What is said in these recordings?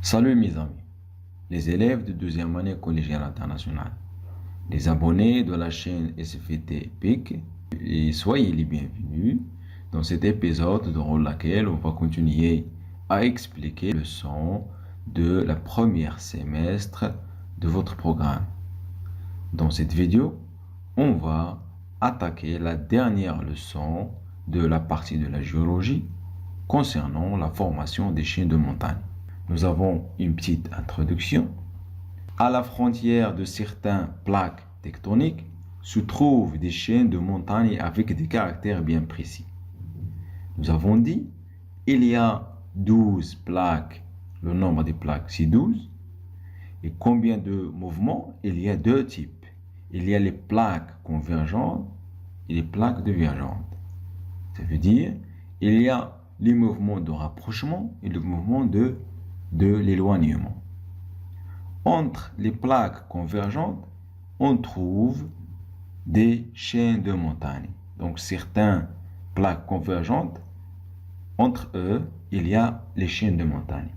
Salut mes amis, les élèves de deuxième année collégiale internationale, les abonnés de la chaîne SFT PIC, et soyez les bienvenus dans cet épisode dans lequel on va continuer à expliquer les leçons de la première semestre de votre programme. Dans cette vidéo, on va attaquer la dernière leçon de la partie de la géologie concernant la formation des chaînes de montagne. Nous avons une petite introduction. À la frontière de certaines plaques tectoniques se trouvent des chaînes de montagnes avec des caractères bien précis. Nous avons dit il y a 12 plaques, le nombre des plaques c'est 12. Et combien de mouvements? Il y a deux types. Il y a les plaques convergentes et les plaques divergentes. Ça veut dire il y a les mouvements de rapprochement et le mouvement de l'éloignement. Entre les plaques convergentes, on trouve des chaînes de montagnes. Donc, certaines plaques convergentes, entre eux, il y a les chaînes de montagnes.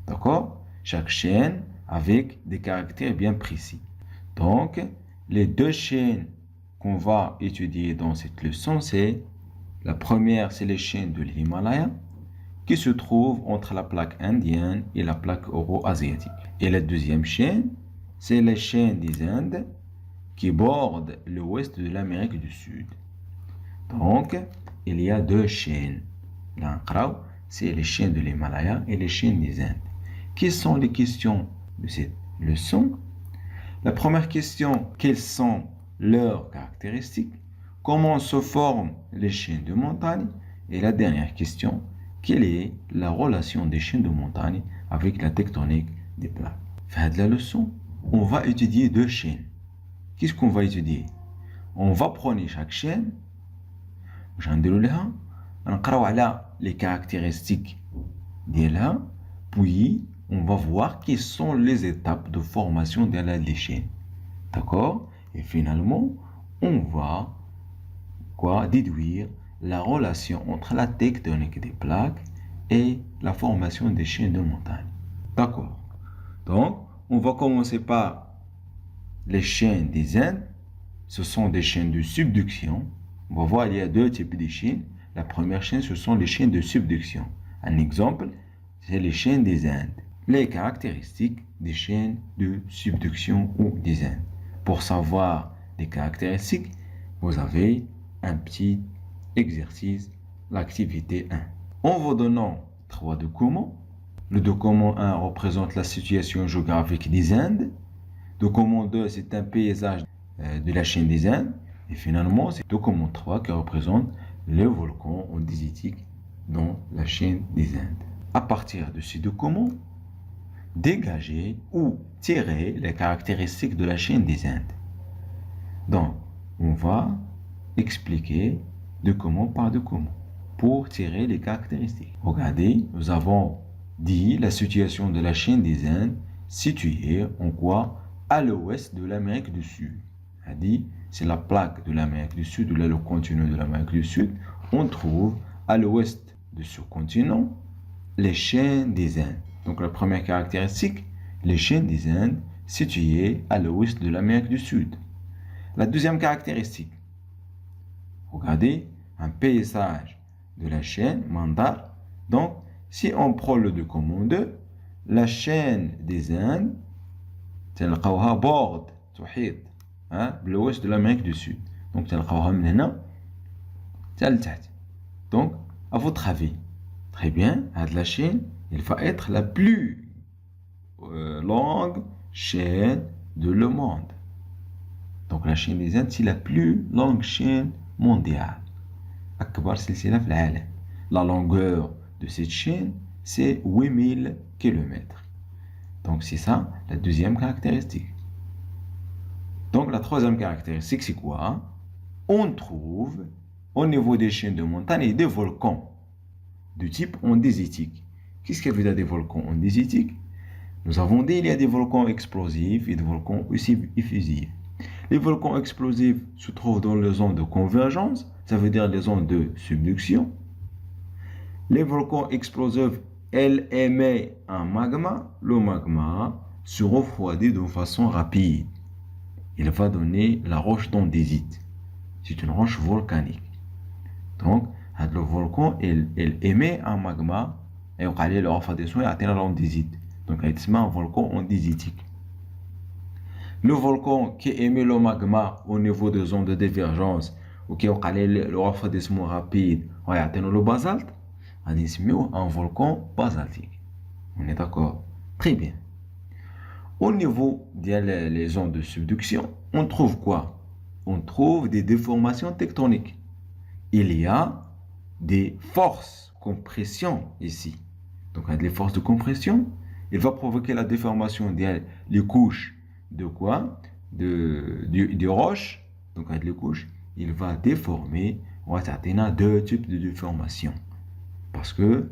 D'accord? Chaque chaîne avec des caractères bien précis. Donc, les deux chaînes qu'on va étudier dans cette leçon, c'est la première, c'est les chaînes de l'Himalaya, qui se trouve entre la plaque indienne et la plaque euro-asiatique. Et la deuxième chaîne, c'est les chaînes des Indes qui bordent l'ouest de l'Amérique du Sud. Donc, il y a deux chaînes. L'Ankrao, c'est les chaînes de l'Himalaya et les chaînes des Indes. Quelles sont les questions de cette leçon? La première question, quelles sont leurs caractéristiques? Comment se forment les chaînes de montagne? Et la dernière question, quelle est la relation des chaînes de montagne avec la tectonique des plaques? Fin de la leçon, on va étudier deux chaînes. Qu'est-ce qu'on va étudier? On va prendre chaque chaîne, les caractéristiques d'elle, puis on va voir quelles sont les étapes de formation de la chaîne. D'accord? Et finalement, on va déduire la relation entre la tectonique des plaques et la formation des chaînes de montagne. D'accord. Donc, on va commencer par les chaînes des Indes. Ce sont des chaînes de subduction. On va voir, il y a deux types de chaînes. La première chaîne, ce sont les chaînes de subduction. Un exemple, c'est les chaînes des Indes. Les caractéristiques des chaînes de subduction ou des Indes. Pour savoir les caractéristiques, vous avez un petit exercice, l'activité 1. En vous donnant 3 documents, le document 1 représente la situation géographique des Indes, le document 2 c'est un paysage de la chaîne des Indes, et finalement c'est le document 3 qui représente le volcan andésitique dans la chaîne des Indes. À partir de ces documents, dégagez ou tirez les caractéristiques de la chaîne des Indes. Donc, on va expliquer document par document pour tirer les caractéristiques. Regardez, nous avons dit la situation de la chaîne des Indes située en quoi? À l'ouest de l'Amérique du Sud. On a dit, c'est la plaque de l'Amérique du Sud, ou là le continent de l'Amérique du Sud. On trouve à l'ouest de ce continent les chaînes des Indes. Donc la première caractéristique, les chaînes des Indes situées à l'ouest de l'Amérique du Sud. La deuxième caractéristique, regardez, un paysage de la chaîne Mandar. Donc, si on prend le document 2, la chaîne des Indes, تلقاوها borde, تحيط, l'ouest de l'Amérique du Sud. Donc, تلقاوها من هنا حتى لتحت. Donc, à votre avis, très bien, la chaîne, il va être la plus longue chaîne de le monde. Donc, la chaîne des Indes, c'est la plus longue chaîne mondiale. أكبر سلسلة في العالم. La longueur de cette chaîne, c'est 8000 km. Donc, c'est ça, la deuxième caractéristique. Donc, la troisième caractéristique, c'est quoi? On trouve, au niveau des chaînes de montagne, des volcans de type andésitique. Qu'est-ce qu'il y a des volcans andésitiques? Nous avons dit qu'il y a des volcans explosifs et des volcans aussi effusifs. Les volcans explosifs se trouvent dans les zones de convergence, ça veut dire les zones de subduction. Les volcans explosifs elle émet un magma, le magma se refroidit de façon rapide. Il va donner la roche d'andésite. C'est une roche volcanique. Donc, le volcan, il émet un magma et on a le refroidissement et atteint l'andésite. Donc, c'est un volcan andésitique. Le volcan qui émet le magma au niveau des zones de divergence ou qui a le refroidissement rapide, on a atteint le basalte, c'est un volcan basaltique. On est d'accord? Très bien. Au niveau des zones de subduction, on trouve quoi? On trouve des déformations tectoniques. Il y a des forces compression ici. Donc, il y a des forces de compression. Il va provoquer la déformation des couches de quoi? De roches. Donc, avec les couches, il va déformer. On va atteindre deux types de déformations. Parce que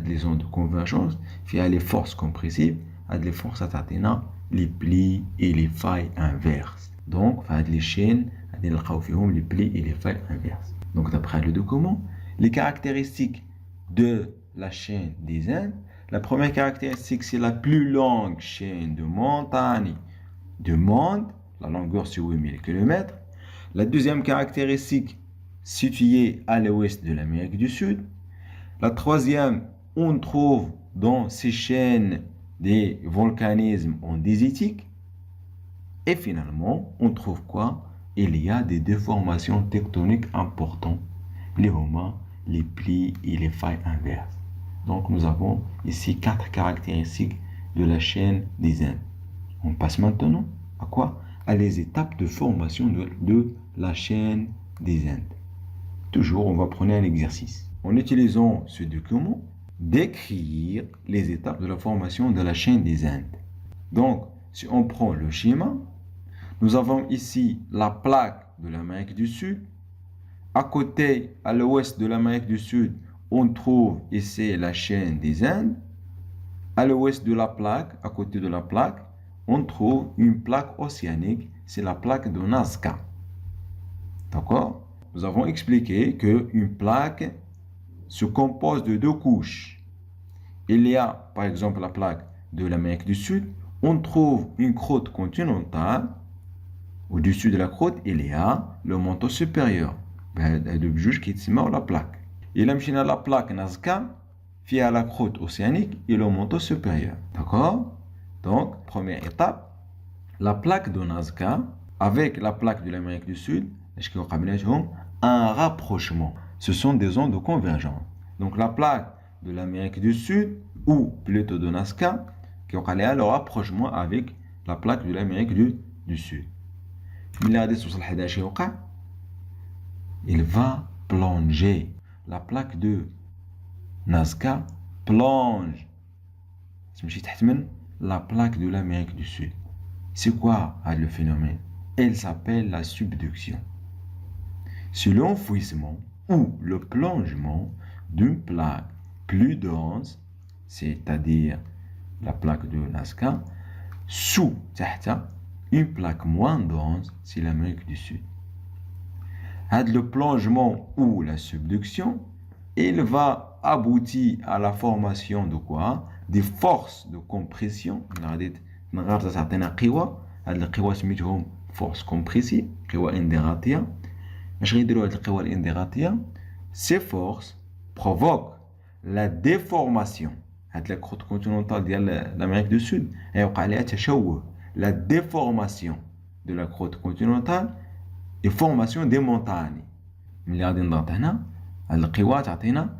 les zones de convergence, il y a les forces compressives, il y a les forces atteignant les plis et les failles inverses. Donc, il y a les chaînes, il y a les plis et les failles inverses. Donc, d'après le document, les caractéristiques de la chaîne des Indes, la première caractéristique, c'est la plus longue chaîne de montagnes du monde, la longueur sur 8000 km. La deuxième caractéristique, située à l'ouest de l'Amérique du Sud. La troisième, on trouve dans ces chaînes des volcanismes andésitiques. Et finalement, on trouve quoi? Il y a des déformations tectoniques importantes, les romans, les plis et les failles inverses. Donc nous avons ici 4 caractéristiques de la chaîne des Indes. On passe maintenant à quoi? À les étapes de formation de la chaîne des Indes. Toujours, on va prendre un exercice. En utilisant ce document, décrire les étapes de la formation de la chaîne des Indes. Donc, si on prend le schéma, nous avons ici la plaque de l'Amérique du Sud. À côté, à l'ouest de l'Amérique du Sud, on trouve ici la chaîne des Indes. À l'ouest de la plaque, à côté de la plaque, on trouve une plaque océanique, c'est la plaque de Nazca. D'accord? Nous avons expliqué qu'une plaque se compose de 2 couches. Il y a, par exemple, la plaque de l'Amérique du Sud, on trouve une croûte continentale. Au-dessus de la croûte, il y a le manteau supérieur. Le juge qui est la plaque. Il a mis la plaque Nazca, il y a la croûte océanique et le manteau supérieur. D'accord? Donc, première étape, la plaque de Nazca avec la plaque de l'Amérique du Sud, un rapprochement. Ce sont des zones de convergence. Donc, la plaque de l'Amérique du Sud, ou plutôt de Nazca, qui ont le rapprochement avec la plaque de l'Amérique du Sud. Il va plonger. La plaque de Nazca plonge. La plaque de l'Amérique du Sud. C'est quoi le phénomène? Elle s'appelle la subduction. C'est l'enfouissement ou le plongement d'une plaque plus dense, c'est-à-dire la plaque de Nazca, sous une plaque moins dense, c'est l'Amérique du Sud. Le plongement ou la subduction, il va aboutir à la formation de quoi? Des forces de compression. Force compressive, ces forces provoquent la déformation. La croûte continentale de l'Amérique du Sud, la déformation de la croûte continentale et formation des montagnes. القوى تعطينا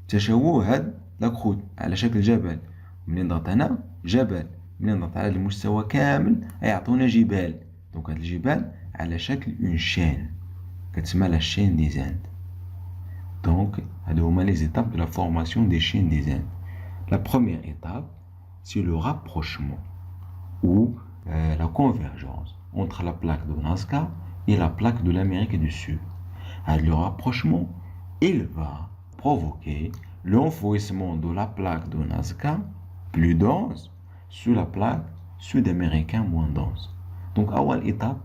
تشوه هاد لاكروت على شكل جبل. منين نضغط هنا جبل، منين نضغط على المستوى كامل يعطونا جبال. دونك هاد الجبال على شكل اون شين كتسمى لا شين دي زاند. دونك هادو هما لي زيتاب دو لا فورماسيون دي شين دي زاند. La première étape, c'est le rapprochement ou la convergence entre la plaque de Nazca et la plaque de l'Amérique du Sud. Le rapprochement, il va provoquer l'enfouissement de la plaque de Nazca plus dense sur la plaque sud-américaine moins dense. Donc, première étape,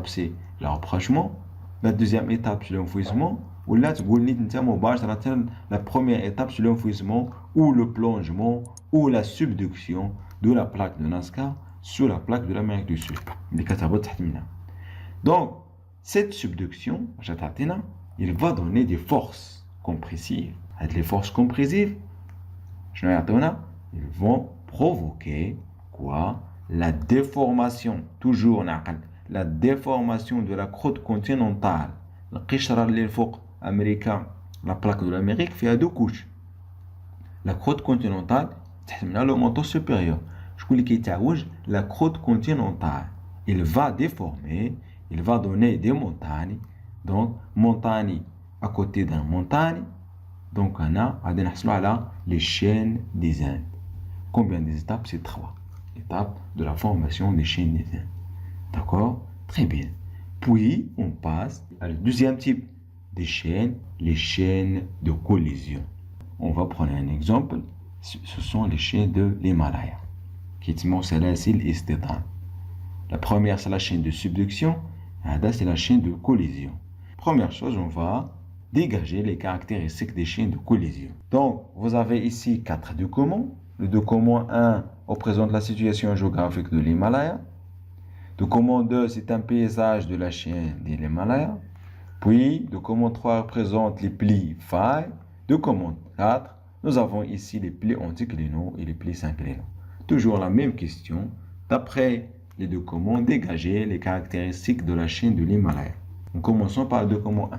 c'est le rapprochement. La deuxième étape, c'est l'enfouissement. ou là, tu la première étape, c'est l'enfouissement ou le plongement ou la subduction de la plaque de Nazca sur la plaque de l'Amérique du Sud. Donc, cette subduction, il va donner des forces compressives. Les forces compressives, ils vont provoquer quoi? La déformation, toujours la déformation de la croûte continentale. La plaque de l'Amérique fait deux couches. La croûte continentale, le manteau supérieur. La croûte continentale, il va déformer, il va donner des montagnes. Donc, montagne à côté d'une montagne. Donc, on a les chaînes des Indes. Combien d'étapes? C'est 3 étapes de la formation des chaînes des Indes. D'accord? Très bien. Puis, on passe à le deuxième type des chaînes, les chaînes de collision. On va prendre un exemple. Ce sont les chaînes de l'Himalaya. La première, c'est la chaîne de subduction. C'est la chaîne de collision. Première chose, on va dégager les caractéristiques des chaînes de collision. Donc, vous avez ici 4 documents. Le document 1 représente la situation géographique de l'Himalaya. Document 2, c'est un paysage de la chaîne de l'Himalaya. Puis, document 3 représente les plis failles. Document 4, nous avons ici les plis anticlinaux et les plis synclinaux. Toujours la même question. D'après les documents, dégager les caractéristiques de la chaîne de l'Himalaya. Nous commençons par le document 1.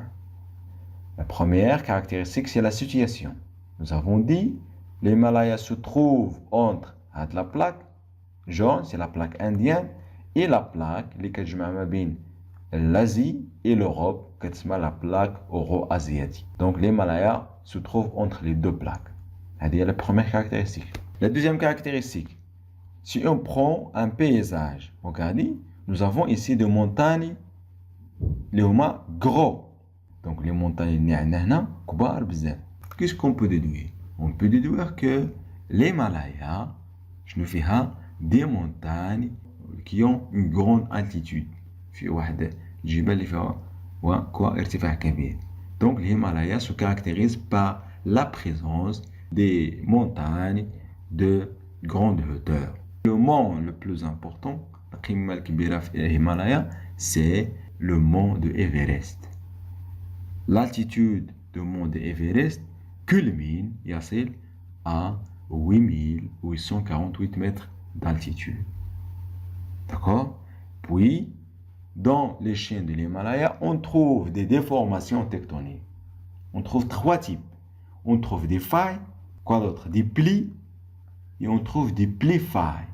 La première caractéristique, c'est la situation. Nous avons dit, l'Himalaya se trouve entre la plaque jaune, c'est la plaque indienne, et la plaque, l'Asie et l'Europe, la plaque euro-asiatique. Donc l'Himalaya se trouve entre les deux plaques. C'est la première caractéristique. La deuxième caractéristique, si on prend un paysage, regardez, nous avons ici des montagnes, les gros. Donc les montagnes, qu'est-ce qu'on peut déduire? On peut déduire que l'Himalaya, je nous fais des montagnes qui ont une grande altitude. Donc l'Himalaya se caractérise par la présence des montagnes de grande hauteur. Le mont le plus important, c'est le mont de Everest. L'altitude du mont de Everest culmine à 8848 mètres d'altitude. D'accord? Puis, dans les chaînes de l'Himalaya, on trouve des déformations tectoniques. On trouve 3 types. On trouve des failles, quoi d'autre? Des plis, et on trouve des plis-failles.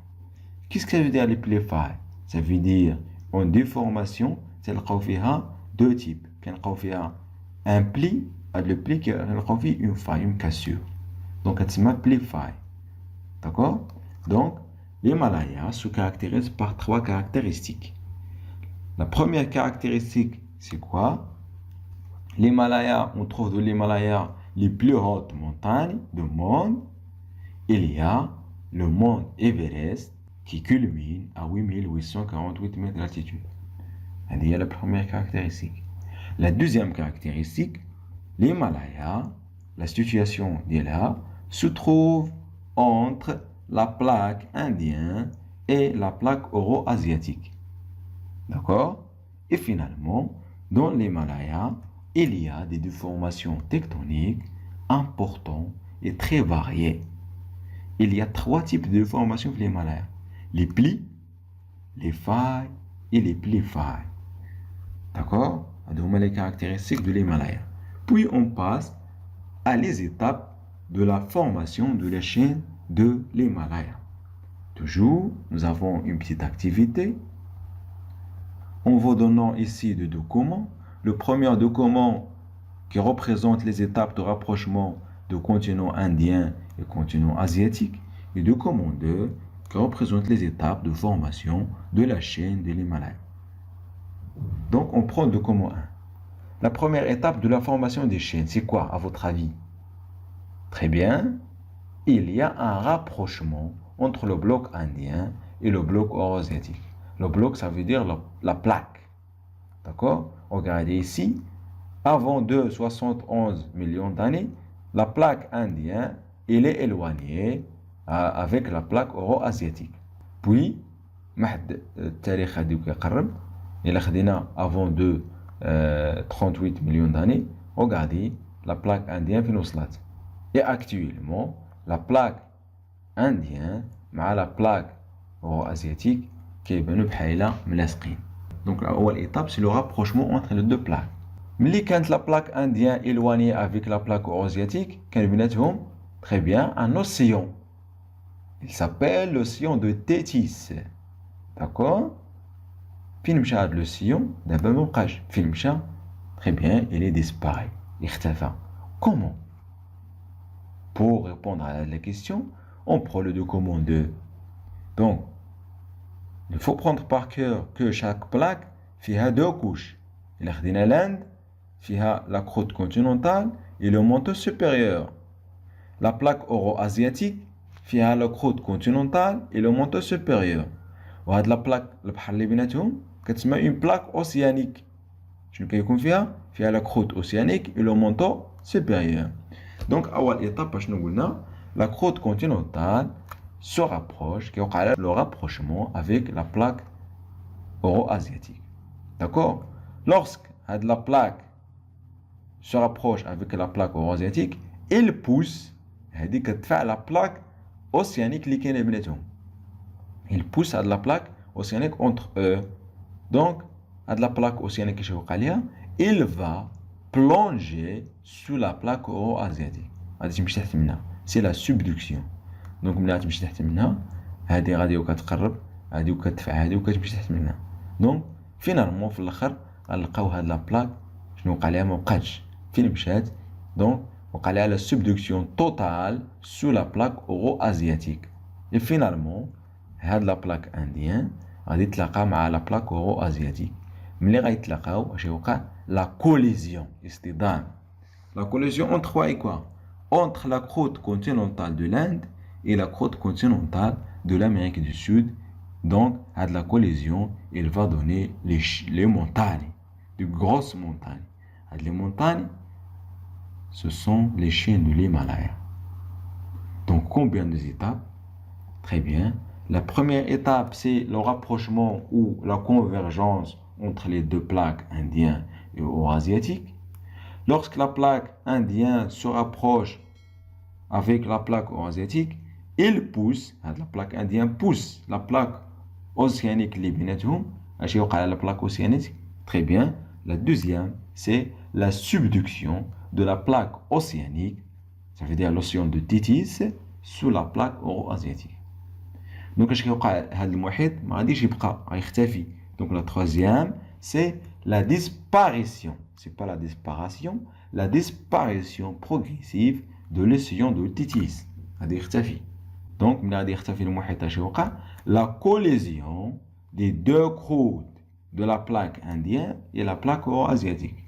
Qu'est-ce que ça veut dire les plis-failles? Ça veut dire en déformation, c'est deux types. Un pli, le pli qui a une faille, une cassure. Donc, c'est pli-faille. D'accord? Donc, l'Himalaya se caractérise par 3 caractéristiques. La première caractéristique, c'est quoi? L'Himalaya, on trouve de l'Himalaya les plus hautes montagnes du monde. Il y a le mont Everest qui culmine à 8848 mètres d'altitude. Il y a la première caractéristique. La deuxième caractéristique, l'Himalaya, la situation d'Himalaya, se trouve entre la plaque indienne et la plaque euro-asiatique. D'accord? Et finalement, dans l'Himalaya, il y a des déformations tectoniques importantes et très variées. Il y a 3 types de déformations dans l'Himalaya. Les plis, les failles et les plis-failles. D'accord? C'est les caractéristiques de l'Himalaya. Puis on passe à les étapes de la formation de la chaîne de l'Himalaya. Toujours, nous avons une petite activité. En vous donnant ici 2 documents. Le premier document qui représente les étapes de rapprochement du continent indien et continent asiatique. Et document 2 qui représente les étapes de formation de la chaîne de l'Himalaya. Donc, on prend le document 1. La première étape de la formation des chaînes, c'est quoi, à votre avis? Très bien. Il y a un rapprochement entre le bloc indien et le bloc euro-asiatique. Le bloc, ça veut dire la plaque. D'accord? Regardez ici. avant de 71 millions d'années, la plaque indienne, elle est éloignée avec la plaque euro-asiatique. Puis, واحد التاريخ غادي كيقرب إلا خدينا avant de 38 millions d'années. Regardez la plaque indienne فين وصلت. Et actuellement, la plaque indienne مع la plaque euro-asiatique كيبانو بحايلة ملاصقين. Donc la première étape, c'est le rapprochement entre les deux plaques. Mais quand la plaque indienne est éloignée avec la plaque euro-asiatique, très bien, un océan. Il s'appelle l'océan de Tétis. D'accord? Puis l'océan, d'abord, très bien, il est disparu. Comment? Pour répondre à la question, on prend le document 2. Donc, il faut prendre par cœur que chaque plaque a deux couches. Il y a l'Inde, la croûte continentale et le manteau supérieur. La plaque euro-asiatique a la croûte continentale et le manteau supérieur. Et la plaque une plaque océanique. Je la croûte océanique et le manteau supérieur. Donc, à l'étape, la croûte continentale se rapproche, qui a le rapprochement avec la plaque euro-asiatique. D'accord? Lorsque la plaque se rapproche avec la plaque euro-asiatique, il pousse la plaque océanique qui est بيناتهم. Il pousse la plaque océanique entre eux. Donc, la plaque océanique qui est il va plonger sous la plaque euro-asiatique. C'est la subduction. Donc ملي غتمشي تحت منها هذه غادي وكتقرب هذه وكتدفع هذه وكتمشي تحت منها. دونك فينالمون في الاخر غنلقاو هاد لا بلاك شنو وقع ليها ما بقاتش فين مشات. دونك وقع ليها لا سبدكسيون توتال سو لا بلاك اورو ازياتيك. اي فينالمون هاد لا بلاك انديان غادي تلاقى مع لا بلاك اورو ازياتيك. ملي غيتلاقاو اش يوقع لا كوليزيون اصطدام. La collision entre quoi et quoi? Entre la croûte continentale de l'Inde et la croûte continentale de l'Amérique du Sud. Donc, à de la collision, il va donner les montagnes, de grosses montagnes. Les montagnes, ce sont les chaînes de l'Himalaya. Donc, combien d'étapes? Très bien. La première étape, c'est le rapprochement ou la convergence entre les deux plaques indiennes et eurasiatiques. Lorsque la plaque indienne se rapproche avec la plaque eurasiatique, il pousse, la plaque indienne pousse la plaque océanique اللي بيناتهم. اش يوقع على la plaque océanique? Très bien. La deuxième, c'est la subduction de la plaque océanique, ça veut dire l'océan de Tétis, sous la plaque euro-asiatique. Donc اش كيوقع هذا المحيط ما غاديش يبقى غيختفي. Donc la troisième, c'est la disparition. C'est pas la disparition, la disparition progressive de l'océan de Tétis. غادي يختفي. Donc ملي غادي يختفي المحيط اش يوقع؟ La collision des deux croûtes de la plaque indienne et la plaque euro-asiatique.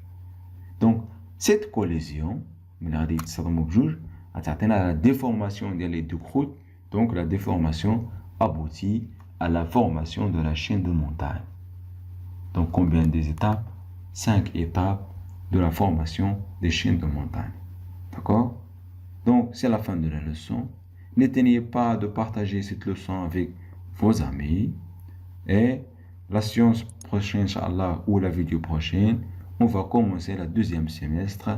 Donc cette collision ملي غادي يتصادموا بجوج غتعطينا la déformation des deux croûtes. Donc la déformation aboutit à la formation de la chaîne de montagne. Donc combien d'étapes? 5 étapes de la formation des chaînes de montagne. D'accord? Donc c'est la fin de la leçon. N'éteignez pas de partager cette leçon avec vos amis. Et la séance prochaine, Inch'Allah, ou la vidéo prochaine, on va commencer le deuxième semestre.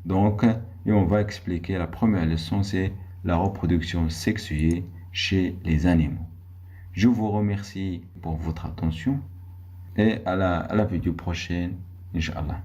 Donc, et on va expliquer la première leçon, c'est la reproduction sexuée chez les animaux. Je vous remercie pour votre attention et à la vidéo prochaine, Inch'Allah.